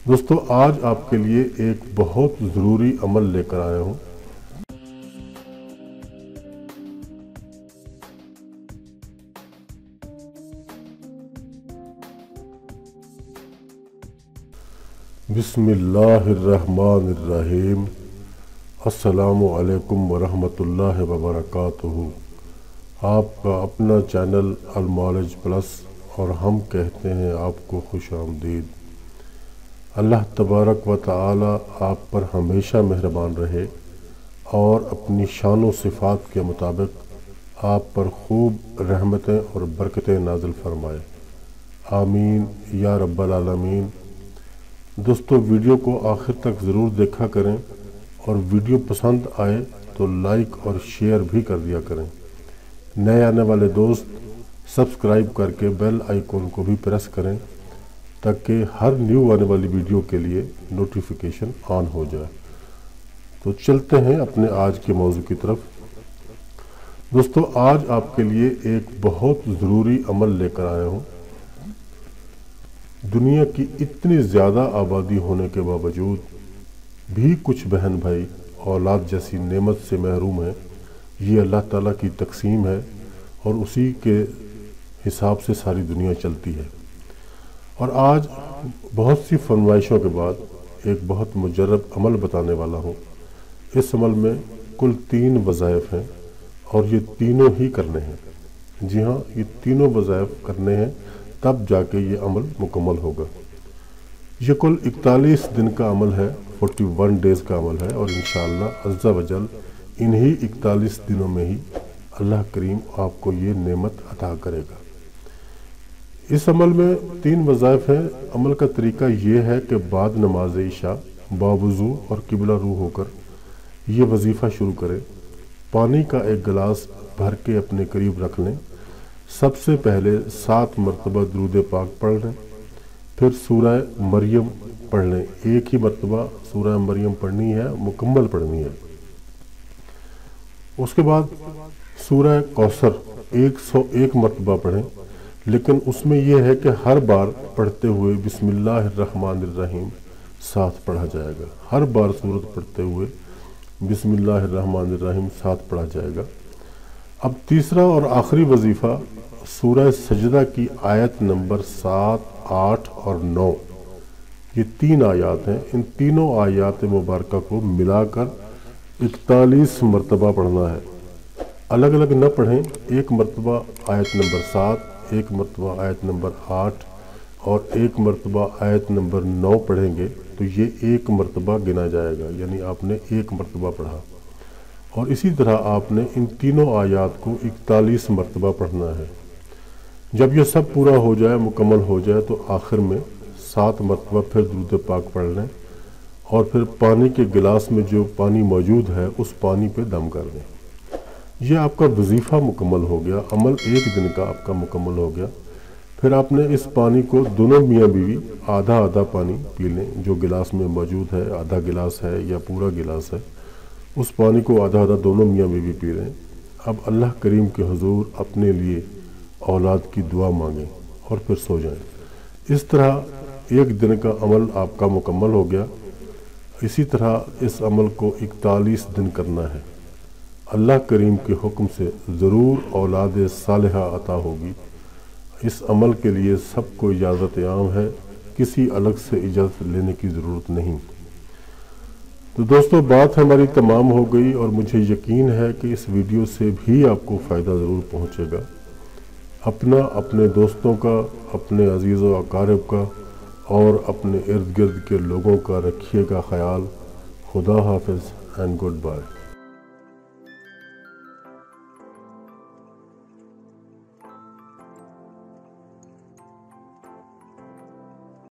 دوستو آج آپ کے لیے ایک بہت ضروری عمل لے کر آیا ہوں۔ بسم اللہ الرحمن الرحیم۔ السلام علیکم ورحمۃ اللہ وبرکاتہ۔ آپ کا اپنا چینل المعالج پلس اور ہم کہتے ہیں آپ کو خوش آمدید۔ اللہ تبارک و تعالی آپ پر ہمیشہ مہربان رہے اور اپنی شان و صفات کے مطابق آپ پر خوب رحمتیں اور برکتیں نازل فرمائے، آمین یا رب العالمین۔ دوستو ویڈیو کو آخر تک ضرور دیکھا کریں اور ویڈیو پسند آئے تو لائک اور شیئر بھی کر دیا کریں۔ نئے آنے والے دوست سبسکرائب کر کے بیل آئیکن کو بھی پریس کریں تاکہ ہر نیو آنے والی ویڈیو کے لیے نوٹیفیکیشن آن ہو جائے۔ تو چلتے ہیں اپنے آج کے موضوع کی طرف۔ دوستو آج آپ کے لیے ایک بہت ضروری عمل لے کر آیا ہوں۔ دنیا کی اتنی زیادہ آبادی ہونے کے باوجود بھی کچھ بہن بھائی اولاد جیسی نعمت سے محروم ہیں۔ یہ اللہ تعالیٰ کی تقسیم ہے اور اسی کے حساب سے ساری دنیا چلتی ہے۔ اور آج بہت سی فرمائشوں کے بعد ایک بہت مجرب عمل بتانے والا ہوں۔ اس عمل میں کل 3 وظائف ہیں اور یہ تینوں ہی کرنے ہیں۔ جی ہاں، یہ تینوں وظائف کرنے ہیں، تب جا کے یہ عمل مکمل ہوگا۔ یہ کل 41 دن کا عمل ہے، 41 ڈیز کا عمل ہے، اور انشاءاللہ عز و جل انہی 41 دنوں میں ہی اللہ کریم آپ کو یہ نعمت عطا کرے گا۔ اس عمل میں 3 وظائف ہیں۔ عمل کا طریقہ یہ ہے کہ بعد نماز عشاء باوضو اور قبلہ رو ہو کر یہ وظیفہ شروع کریں۔ پانی کا ایک گلاس بھر کے اپنے قریب رکھ لیں۔ سب سے پہلے 7 مرتبہ درود پاک پڑھ لیں، پھر سورہ مریم پڑھ لیں۔ ایک ہی مرتبہ سورہ مریم پڑھنی ہے، مکمل پڑھنی ہے۔ اس کے بعد سورہ کوثر 101 مرتبہ پڑھیں، لیکن اس میں یہ ہے کہ ہر بار پڑھتے ہوئے بسم اللہ الرحمن الرحیم ساتھ پڑھا جائے گا۔ ہر بار سورت پڑھتے ہوئے بسم اللہ الرحمن الرحیم ساتھ پڑھا جائے گا۔ اب تیسرا اور آخری وظیفہ سورہ سجدہ کی آیت نمبر 7، 8 اور 9، یہ 3 آیات ہیں۔ ان تینوں آیات مبارکہ کو ملا کر 41 مرتبہ پڑھنا ہے۔ الگ الگ نہ پڑھیں، ایک مرتبہ آیت نمبر 7، ایک مرتبہ آیت نمبر 8 اور ایک مرتبہ آیت نمبر 9 پڑھیں گے تو یہ ایک مرتبہ گنا جائے گا، یعنی آپ نے ایک مرتبہ پڑھا۔ اور اسی طرح آپ نے ان تینوں آیات کو 41 مرتبہ پڑھنا ہے۔ جب یہ سب پورا ہو جائے، مکمل ہو جائے، تو آخر میں 7 مرتبہ پھر درود پاک پڑھ لیں اور پھر پانی کے گلاس میں جو پانی موجود ہے اس پانی پہ دم کر دیں۔ یہ آپ کا وظیفہ مکمل ہو گیا، عمل ایک دن کا آپ کا مکمل ہو گیا۔ پھر آپ نے اس پانی کو دونوں میاں بیوی آدھا آدھا پانی پی لیں، جو گلاس میں موجود ہے، آدھا گلاس ہے یا پورا گلاس ہے، اس پانی کو آدھا آدھا دونوں میاں بیوی پی لیں۔ اب اللہ کریم کے حضور اپنے لیے اولاد کی دعا مانگیں اور پھر سو جائیں۔ اس طرح ایک دن کا عمل آپ کا مکمل ہو گیا۔ اسی طرح اس عمل کو 41 دن کرنا ہے۔ اللہ کریم کے حکم سے ضرور اولاد صالحہ عطا ہوگی۔ اس عمل کے لیے سب کو اجازت عام ہے، کسی الگ سے اجازت لینے کی ضرورت نہیں۔ تو دوستو بات ہماری تمام ہو گئی اور مجھے یقین ہے کہ اس ویڈیو سے بھی آپ کو فائدہ ضرور پہنچے گا۔ اپنا، اپنے دوستوں کا، اپنے عزیز و اقارب کا اور اپنے ارد گرد کے لوگوں کا رکھیے گا خیال۔ خدا حافظ اینڈ گڈ بائے۔